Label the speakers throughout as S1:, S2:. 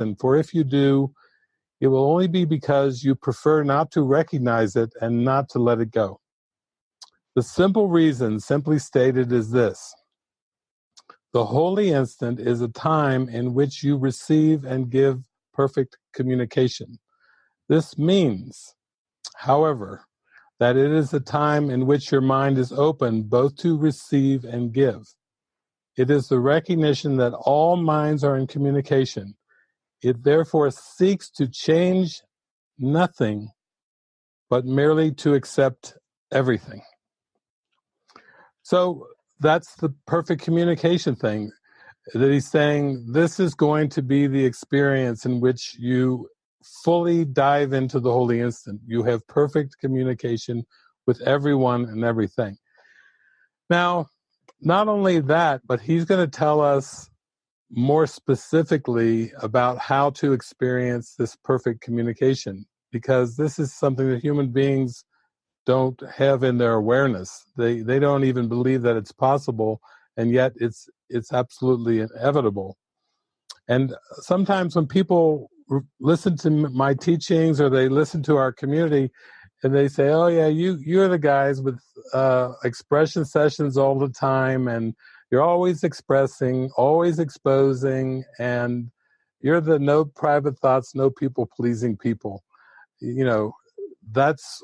S1: And for if you do, it will only be because you prefer not to recognize it and not to let it go. The simple reason, simply stated, is this. The holy instant is a time in which you receive and give perfect communication. This means, however, that it is a time in which your mind is open both to receive and give. It is the recognition that all minds are in communication. It therefore seeks to change nothing, but merely to accept everything. So that's the perfect communication thing, that he's saying this is going to be the experience in which you fully dive into the holy instant. You have perfect communication with everyone and everything. Now, not only that, but he's going to tell us more specifically about how to experience this perfect communication, because this is something that human beings don't have in their awareness. They don't even believe that it's possible, and yet it's absolutely inevitable. And sometimes when people listen to my teachings or they listen to our community, and they say, "Oh yeah, you're the guys with expression sessions all the time, and you're always expressing, always exposing, and you're the no private thoughts, no people pleasing people." You know, that's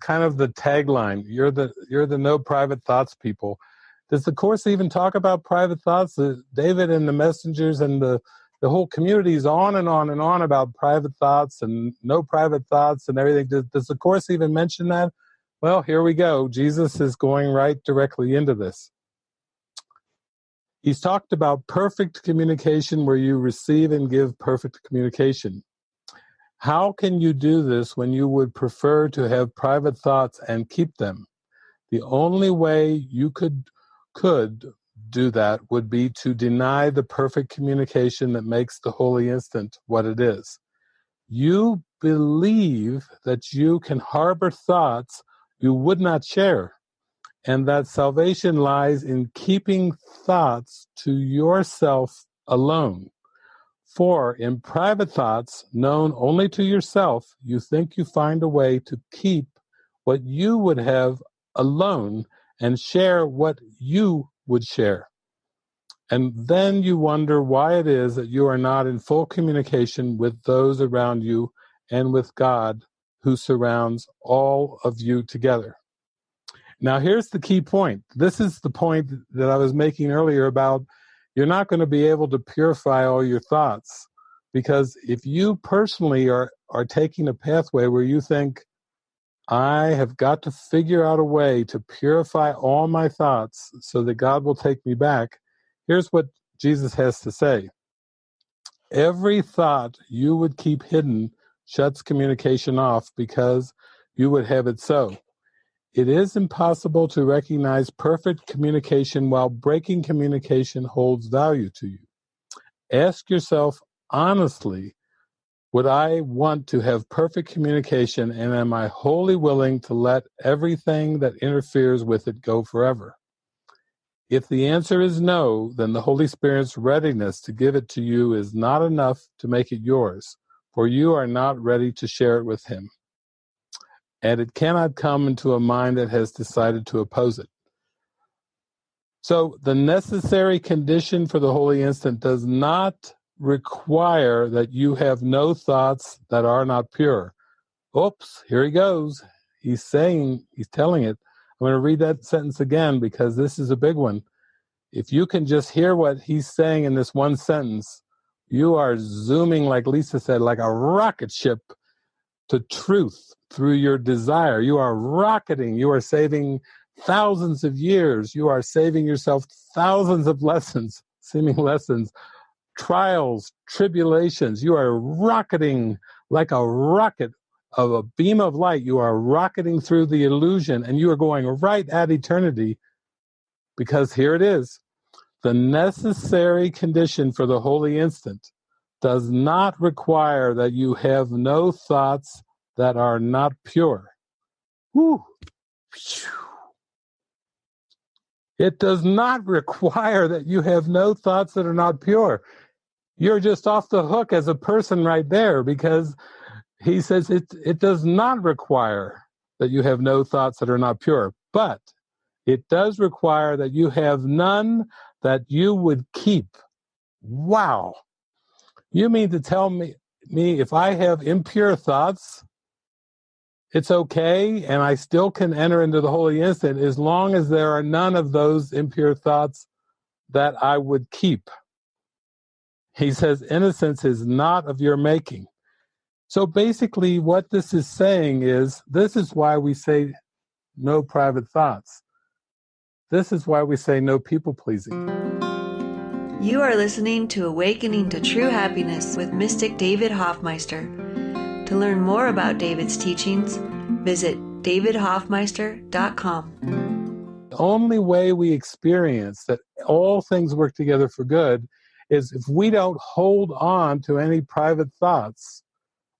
S1: kind of the tagline. You're the no private thoughts people. Does the Course even talk about private thoughts? David and the messengers and the whole community is on and on and on about private thoughts and no private thoughts and everything. Does the Course even mention that? Well, here we go. Jesus is going right directly into this. He's talked about perfect communication, where you receive and give perfect communication. How can you do this when you would prefer to have private thoughts and keep them? The only way you could do that would be to deny the perfect communication that makes the holy instant what it is. You believe that you can harbor thoughts you would not share, and that salvation lies in keeping thoughts to yourself alone. For in private thoughts, known only to yourself, you think you find a way to keep what you would have alone and share what you would share. And then you wonder why it is that you are not in full communication with those around you and with God, who surrounds all of you together. Now, here's the key point. This is the point that I was making earlier about you're not going to be able to purify all your thoughts, because if you personally are taking a pathway where you think, I have got to figure out a way to purify all my thoughts so that God will take me back, here's what Jesus has to say. Every thought you would keep hidden shuts communication off because you would have it so. It is impossible to recognize perfect communication while breaking communication holds value to you. Ask yourself honestly, would I want to have perfect communication, and am I wholly willing to let everything that interferes with it go forever? If the answer is no, then the Holy Spirit's readiness to give it to you is not enough to make it yours, for you are not ready to share it with Him. And it cannot come into a mind that has decided to oppose it. So the necessary condition for the holy instant does not require that you have no thoughts that are not pure. Oops, here he goes. He's telling it. I'm going to read that sentence again because this is a big one. If you can just hear what he's saying in this one sentence, you are zooming, like Lisa said, like a rocket ship to truth through your desire. You are rocketing. You are saving thousands of years. You are saving yourself thousands of lessons, seeming lessons, trials, tribulations. You are rocketing like a rocket of a beam of light. You are rocketing through the illusion, and you are going right at eternity, because here it is. The necessary condition for the holy instant does not require that you have no thoughts that are not pure. Whew. It does not require that you have no thoughts that are not pure. you're just off the hook as a person right there, because he says it does not require that you have no thoughts that are not pure, but it does require that you have none that you would keep. Wow. You mean to tell me if I have impure thoughts, it's okay, and I still can enter into the holy instant as long as there are none of those impure thoughts that I would keep. He says innocence is not of your making. So basically what this is saying is, this is why we say no private thoughts. This is why we say no people-pleasing.
S2: You are listening to Awakening to True Happiness with Mystic David Hoffmeister. To learn more about David's teachings, visit davidhoffmeister.com.
S1: The only way we experience that all things work together for good is if we don't hold on to any private thoughts.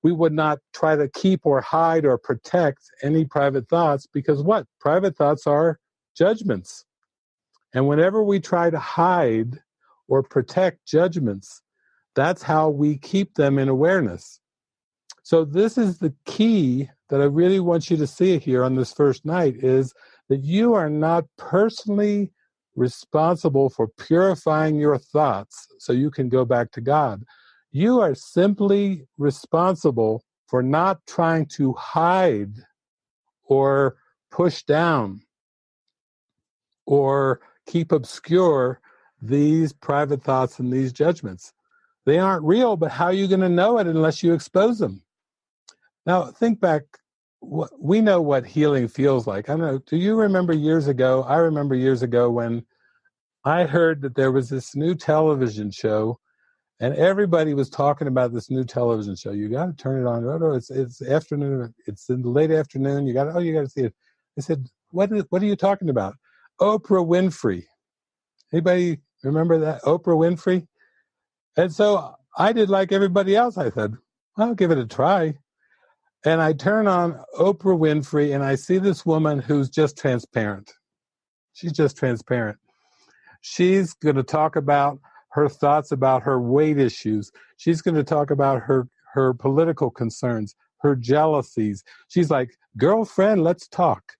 S1: We would not try to keep or hide or protect any private thoughts, because what? Private thoughts are judgments. And whenever we try to hide or protect judgments, that's how we keep them in awareness. So this is the key that I really want you to see here on this first night, is that you are not personally responsible for purifying your thoughts so you can go back to God. You are simply responsible for not trying to hide or push down or keep obscure these private thoughts and these judgments. They aren't real, but how are you going to know it unless you expose them? Now, think back. We know what healing feels like. I don't know. Do you remember years ago? I remember years ago when I heard that there was this new television show, and everybody was talking about this new television show. You got to turn it on. Oh, it's afternoon. It's in the late afternoon. You got to see it. I said, what are you talking about? Oprah Winfrey. Anybody remember that? Oprah Winfrey? And so I did like everybody else. I said, I'll give it a try. And I turn on Oprah Winfrey, and I see this woman who's just transparent. She's just transparent. She's going to talk about her thoughts about her weight issues. She's going to talk about her political concerns, her jealousies. She's like, girlfriend, let's talk.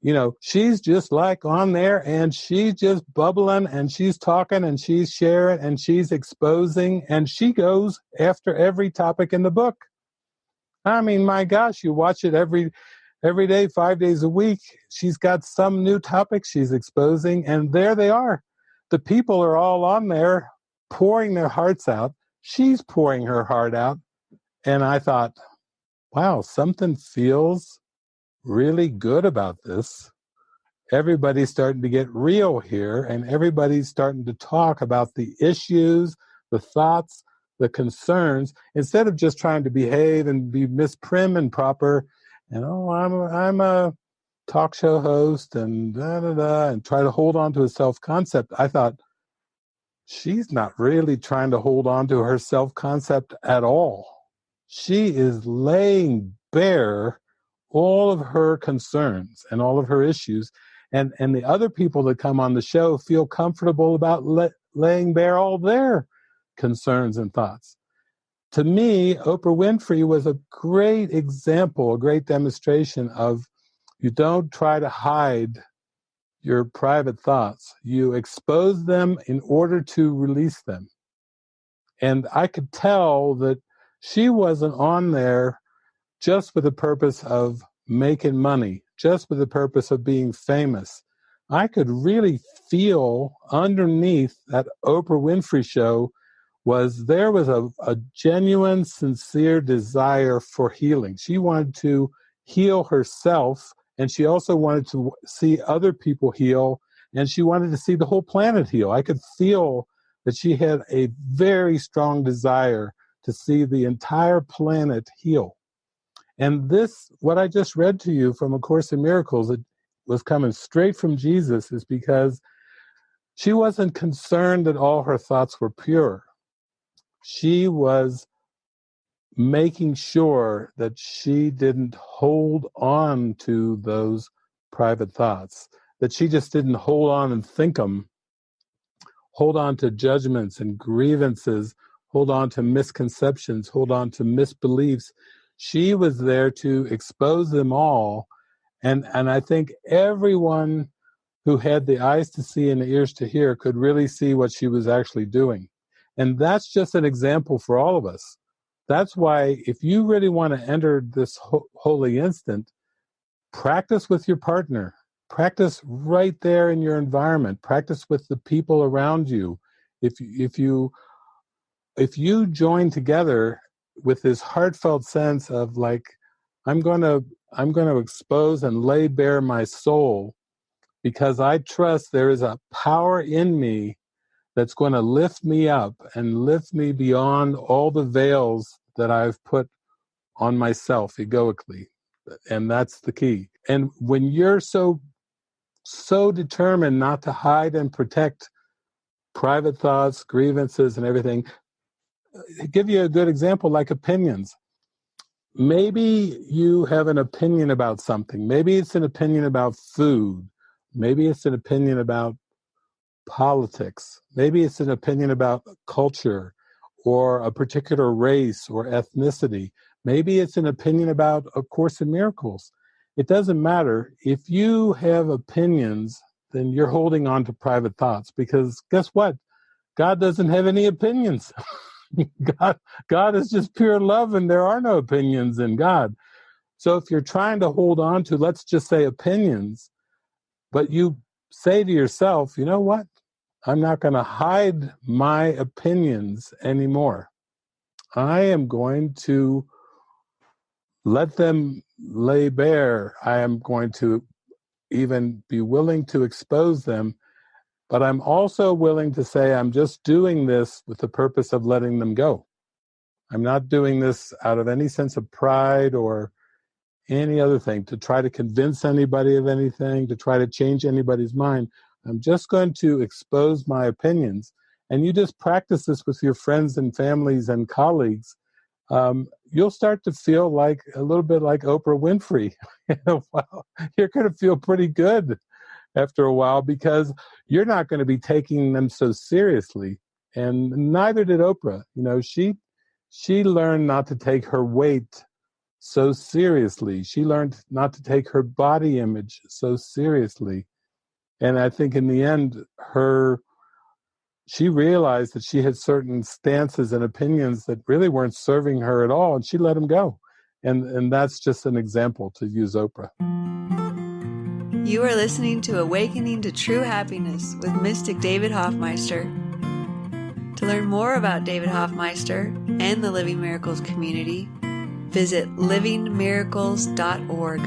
S1: You know, she's just like on there, and she's just bubbling, and she's talking, and she's sharing, and she's exposing, and she goes after every topic in the book. I mean, my gosh, you watch it every day, 5 days a week. She's got some new topic she's exposing, and there they are. The people are all on there pouring their hearts out. She's pouring her heart out. And I thought, wow, something feels really good about this. Everybody's starting to get real here, and everybody's starting to talk about the issues, the thoughts, the concerns, instead of just trying to behave and be Miss Prim and proper. And I'm a talk show host and and try to hold on to a self-concept. I thought, she's not really trying to hold on to her self-concept at all. She is laying bare all of her concerns and all of her issues. And the other people that come on the show feel comfortable about laying bare all their concerns and thoughts. To me, Oprah Winfrey was a great example, a great demonstration of, you don't try to hide your private thoughts. You expose them in order to release them. And I could tell that she wasn't on there just for the purpose of making money, just for the purpose of being famous. I could really feel underneath that Oprah Winfrey show there was a genuine, sincere desire for healing. She wanted to heal herself, and she also wanted to see other people heal, and she wanted to see the whole planet heal. I could feel that she had a very strong desire to see the entire planet heal. And this, what I just read to you from A Course in Miracles, it was coming straight from Jesus, is because she wasn't concerned that all her thoughts were pure. She was making sure that she didn't hold on to those private thoughts, that she just didn't hold on and think them, hold on to judgments and grievances, hold on to misconceptions, hold on to misbeliefs. She was there to expose them all. And I think everyone who had the eyes to see and the ears to hear could really see what she was actually doing. And that's just an example for all of us. That's why if you really want to enter this holy instant, practice with your partner. Practice right there in your environment. Practice with the people around you. If you join together with this heartfelt sense of like, I'm going to expose and lay bare my soul because I trust there is a power in me that's going to lift me up and lift me beyond all the veils that I've put on myself egoically. And that's the key. And when you're so determined not to hide and protect private thoughts, grievances, and everything, I'll give you a good example, like opinions. Maybe you have an opinion about something. Maybe it's an opinion about food. Maybe it's an opinion about politics. Maybe it's an opinion about culture or a particular race or ethnicity. Maybe it's an opinion about A Course in Miracles. It doesn't matter. If you have opinions, then you're holding on to private thoughts, because guess what? God doesn't have any opinions. God is just pure love, and there are no opinions in God. So if you're trying to hold on to, let's just say, opinions, but you say to yourself, you know what? I'm not going to hide my opinions anymore. I am going to let them lay bare. I am going to even be willing to expose them, but I'm also willing to say I'm just doing this with the purpose of letting them go. I'm not doing this out of any sense of pride or any other thing, to try to convince anybody of anything, to try to change anybody's mind. I'm just going to expose my opinions. And you just practice this with your friends and families and colleagues. You'll start to feel like a little bit like Oprah Winfrey. Well, you're going to feel pretty good after a while, because you're not going to be taking them so seriously. And neither did Oprah. She learned not to take her weight so seriously. She learned not to take her body image so seriously. And I think in the end, she realized that she had certain stances and opinions that really weren't serving her at all, and she let them go. And that's just an example, to use Oprah.
S2: You are listening to Awakening to True Happiness with Mystic David Hoffmeister. To learn more about David Hoffmeister and the Living Miracles community, visit livingmiracles.org.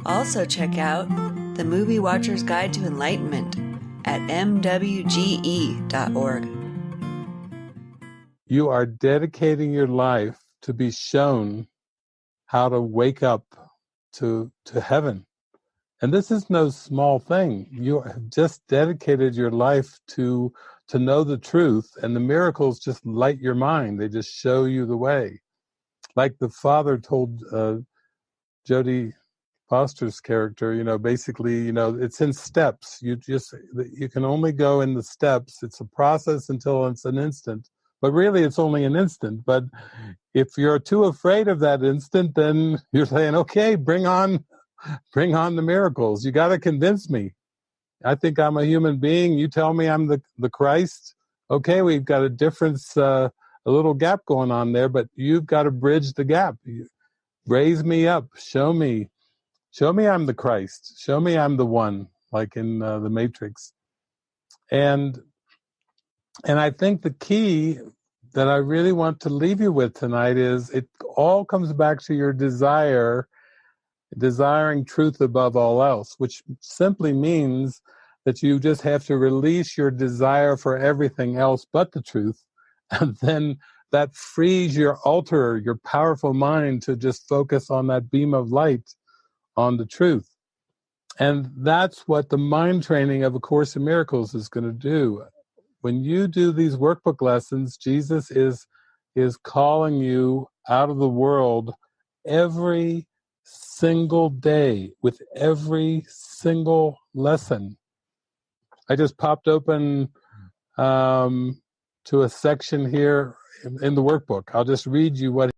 S2: Also check out The Movie Watcher's Guide to Enlightenment at mwge.org.
S1: You are dedicating your life to be shown how to wake up to heaven. And this is no small thing. You have just dedicated your life to know the truth, and the miracles just light your mind. They just show you the way. Like the father told Jodie Foster's character, basically, it's in steps. You can only go in the steps. It's a process until it's an instant. But really, it's only an instant. But if you're too afraid of that instant, then you're saying, okay, bring on the miracles. You got to convince me. I think I'm a human being. You tell me I'm the Christ. Okay, we've got a difference, a little gap going on there, but you've got to bridge the gap. Raise me up. Show me I'm the Christ. Show me I'm the one, like in the Matrix. And I think the key that I really want to leave you with tonight is it all comes back to your desiring truth above all else, which simply means that you just have to release your desire for everything else but the truth. And then that frees your altar, your powerful mind, to just focus on that beam of light, on the truth. And that's what the mind training of A Course in Miracles is going to do. When you do these workbook lessons, Jesus is calling you out of the world every single day with every single lesson. I just popped open to a section here in the workbook. I'll just read you what